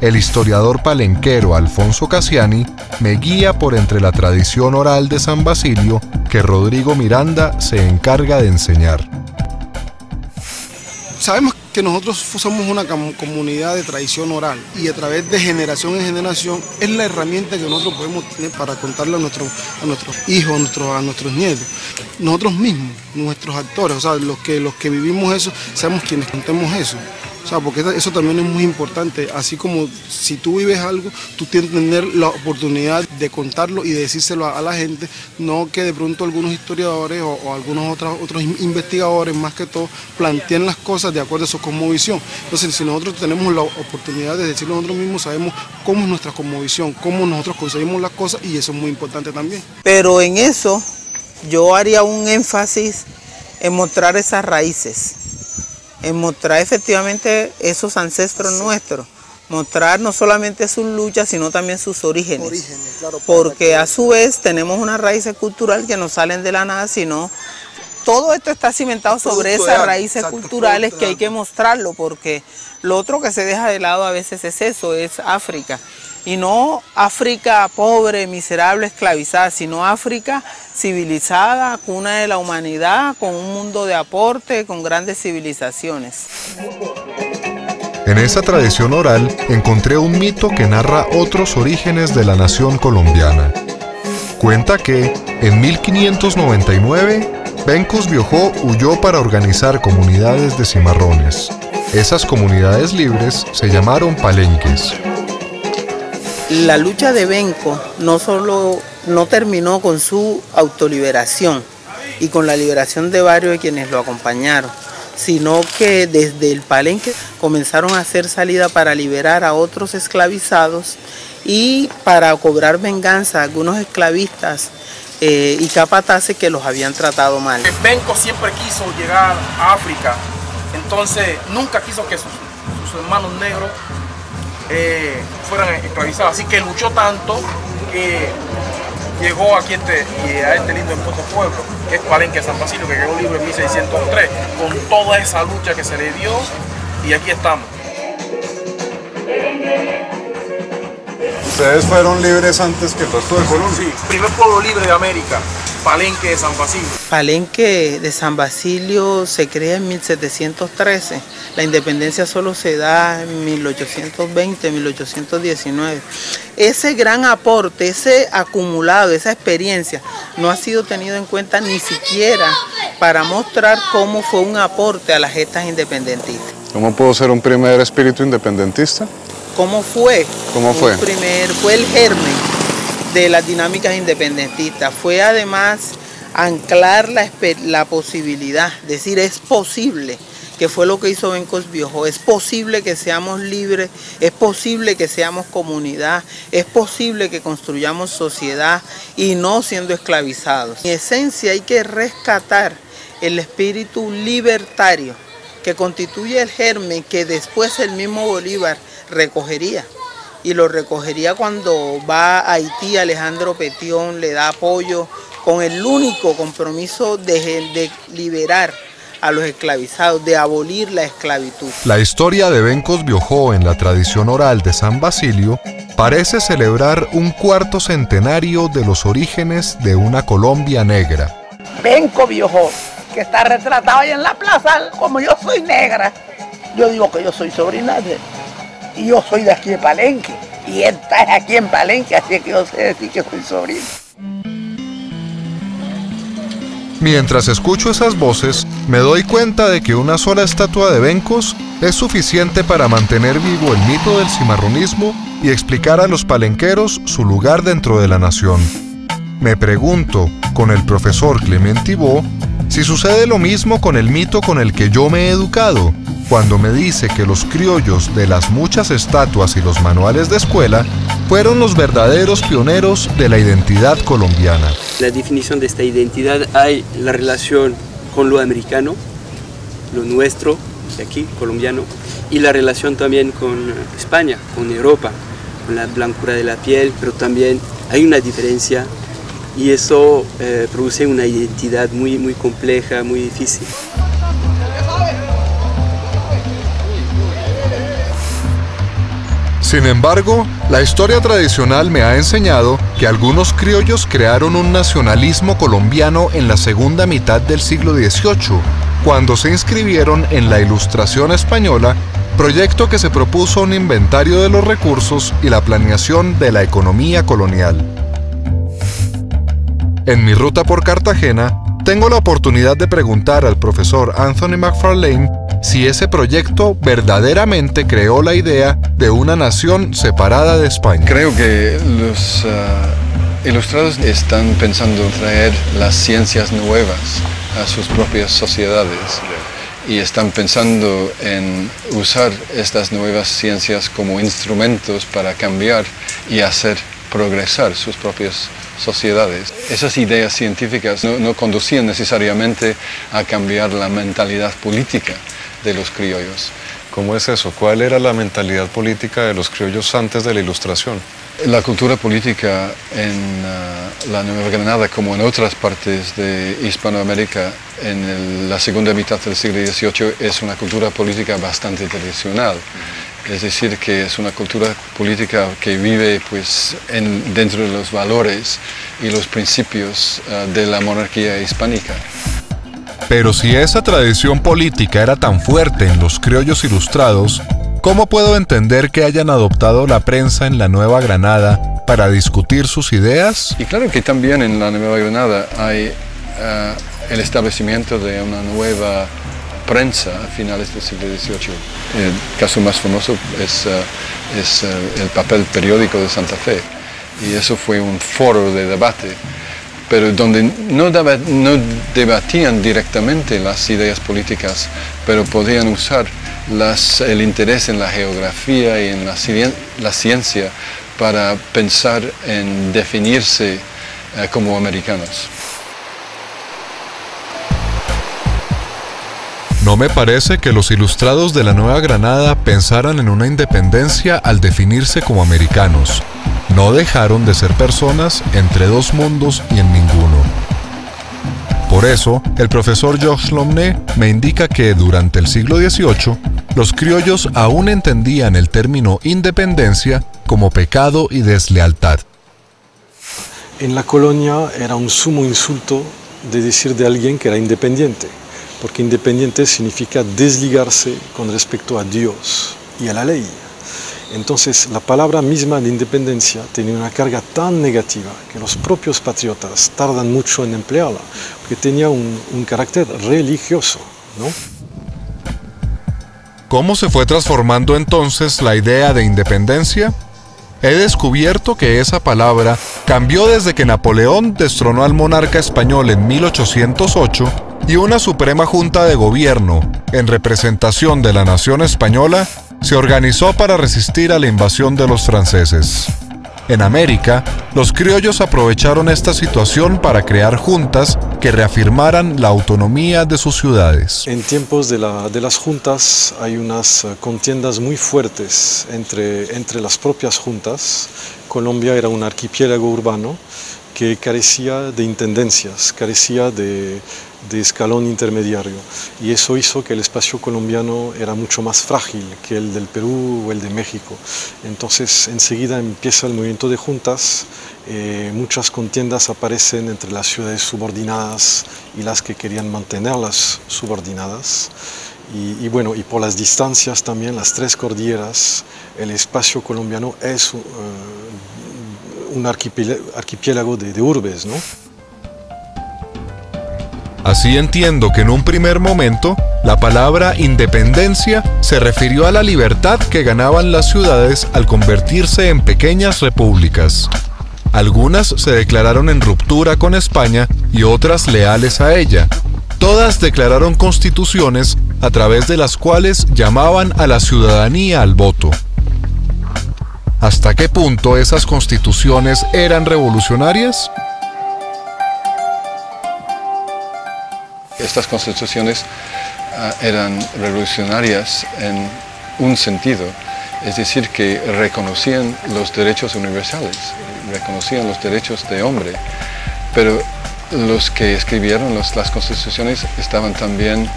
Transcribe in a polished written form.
el historiador palenquero Alfonso Cassiani me guía por entre la tradición oral de San Basilio que Rodrigo Miranda se encarga de enseñar. Sabemos que nosotros somos una comunidad de tradición oral y a través de generación en generación es la herramienta que nosotros podemos tener para contarle a nuestros hijos, a nuestros nietos. Nosotros mismos, nuestros actores, o sea, los que vivimos eso, seamos quienes contemos eso. O sea, porque eso también es muy importante, así como si tú vives algo, tú tienes que tener la oportunidad de contarlo y de decírselo a la gente, no que de pronto algunos historiadores o algunos otros investigadores, más que todo, planteen las cosas de acuerdo a su cosmovisión. Entonces, si nosotros tenemos la oportunidad de decirlo nosotros mismos, sabemos cómo es nuestra cosmovisión, cómo nosotros conseguimos las cosas y eso es muy importante también. Pero en eso yo haría un énfasis en mostrar esas raíces, en mostrar efectivamente esos ancestros nuestros, mostrar no solamente sus luchas, sino también sus orígenes, claro, porque a su vez tenemos unas raíces culturales que no salen de la nada, sino todo esto está cimentado sobre esas raíces culturales que hay que mostrarlo, porque lo otro que se deja de lado a veces es eso, es África. Y no África pobre, miserable, esclavizada, sino África civilizada, cuna de la humanidad, con un mundo de aporte, con grandes civilizaciones. En esa tradición oral encontré un mito que narra otros orígenes de la nación colombiana. Cuenta que, en 1599, Bencos Biojó huyó para organizar comunidades de cimarrones. Esas comunidades libres se llamaron palenques. La lucha de Benco no terminó con su autoliberación y con la liberación de varios de quienes lo acompañaron, sino que desde el Palenque comenzaron a hacer salida para liberar a otros esclavizados y para cobrar venganza a algunos esclavistas y capataces que los habían tratado mal. Benco siempre quiso llegar a África, entonces nunca quiso que sus hermanos negros fueran esclavizados, así que luchó tanto que llegó aquí a este lindo hermoso pueblo, que es Palenque de San Basilio, que quedó libre en 1603, con toda esa lucha que se le dio, y aquí estamos. ¿Ustedes fueron libres antes que el resto de Colombia? Sí, primer pueblo libre de América, Palenque de San Basilio. Palenque de San Basilio se crea en 1713. La independencia solo se da en 1820, 1819. Ese gran aporte, ese acumulado, esa experiencia, no ha sido tenido en cuenta ni siquiera para mostrar cómo fue un aporte a las gestas independentistas. ¿Cómo pudo ser un primer espíritu independentista? ¿Cómo fue? ¿Cómo fue? Fue el germen de las dinámicas independentistas. Fue además anclar la posibilidad, decir es posible, que fue lo que hizo Bencos Biojó, es posible que seamos libres, es posible que seamos comunidad, es posible que construyamos sociedad y no siendo esclavizados. En esencia hay que rescatar el espíritu libertario que constituye el germen que después el mismo Bolívar recogería. Y lo recogería cuando va a Haití, Alejandro Petión le da apoyo con el único compromiso de liberar a los esclavizados, de abolir la esclavitud. La historia de Bencos Biojó en la tradición oral de San Basilio parece celebrar un cuarto centenario de los orígenes de una Colombia negra. Benco Biojó, que está retratado ahí en la plaza, como yo soy negra, yo digo que yo soy sobrina de él. Y yo soy de aquí de Palenque, y él está aquí en Palenque, así que yo sé decir que soy sobrino. Mientras escucho esas voces, me doy cuenta de que una sola estatua de Bencos es suficiente para mantener vivo el mito del cimarronismo y explicar a los palenqueros su lugar dentro de la nación. Me pregunto, con el profesor Clement Thibault, si sucede lo mismo con el mito con el que yo me he educado, cuando me dice que los criollos de las muchas estatuas y los manuales de escuela fueron los verdaderos pioneros de la identidad colombiana. La definición de esta identidad hay la relación con lo americano, lo nuestro, de aquí, colombiano, y la relación también con España, con Europa, con la blancura de la piel, pero también hay una diferencia y eso produce una identidad muy compleja, muy difícil. Sin embargo, la historia tradicional me ha enseñado que algunos criollos crearon un nacionalismo colombiano en la segunda mitad del siglo XVIII, cuando se inscribieron en la Ilustración española, proyecto que se propuso un inventario de los recursos y la planeación de la economía colonial. En mi ruta por Cartagena, tengo la oportunidad de preguntar al profesor Anthony Macfarlane si ese proyecto verdaderamente creó la idea de una nación separada de España. Creo que los ilustrados están pensando en traer las ciencias nuevas a sus propias sociedades y están pensando en usar estas nuevas ciencias como instrumentos para cambiar y hacer progresar sus propias sociedades. Esas ideas científicas no conducían necesariamente a cambiar la mentalidad política de los criollos. ¿Cómo es eso? ¿Cuál era la mentalidad política de los criollos antes de la Ilustración? La cultura política en la Nueva Granada, como en otras partes de Hispanoamérica, en la segunda mitad del siglo XVIII, es una cultura política bastante tradicional. Es decir, que es una cultura política que vive pues, dentro de los valores y los principios de la monarquía hispánica. Pero si esa tradición política era tan fuerte en los criollos ilustrados, ¿cómo puedo entender que hayan adoptado la prensa en la Nueva Granada para discutir sus ideas? Y claro que también en la Nueva Granada hay el establecimiento de una nueva prensa a finales del siglo XVIII. El caso más famoso es el papel periódico de Santa Fe, y eso fue un foro de debate, pero donde no debatían directamente las ideas políticas, pero podían usar el interés en la geografía y en la ciencia para pensar en definirse como americanos. No me parece que los ilustrados de la Nueva Granada pensaran en una independencia al definirse como americanos. No dejaron de ser personas entre dos mundos y en ninguno. Por eso, el profesor Georges Lomné me indica que durante el siglo XVIII, los criollos aún entendían el término independencia como pecado y deslealtad. En la colonia era un sumo insulto de decir de alguien que era independiente, porque independiente significa desligarse con respecto a Dios y a la ley. Entonces, la palabra misma de independencia tenía una carga tan negativa que los propios patriotas tardan mucho en emplearla, porque tenía un carácter religioso, ¿no? ¿Cómo se fue transformando entonces la idea de independencia? He descubierto que esa palabra cambió desde que Napoleón destronó al monarca español en 1808 y una Suprema Junta de Gobierno, en representación de la nación española, se organizó para resistir a la invasión de los franceses. En América, los criollos aprovecharon esta situación para crear juntas que reafirmaran la autonomía de sus ciudades. En tiempos de las juntas hay unas contiendas muy fuertes entre las propias juntas. Colombia era un archipiélago urbano que carecía de intendencias, carecía de escalón intermediario, y eso hizo que el espacio colombiano era mucho más frágil que el del Perú o el de México. Entonces enseguida empieza el movimiento de juntas, muchas contiendas aparecen entre las ciudades subordinadas y las que querían mantenerlas subordinadas, y bueno, y por las distancias también, las tres cordilleras, el espacio colombiano es un archipiélago de urbes, ¿no? Así entiendo que en un primer momento, la palabra independencia se refirió a la libertad que ganaban las ciudades al convertirse en pequeñas repúblicas. Algunas se declararon en ruptura con España y otras leales a ella. Todas declararon constituciones a través de las cuales llamaban a la ciudadanía al voto. ¿Hasta qué punto esas constituciones eran revolucionarias? Estas constituciones eran revolucionarias en un sentido, es decir, que reconocían los derechos universales, reconocían los derechos de hombre, pero los que escribieron las constituciones estaban también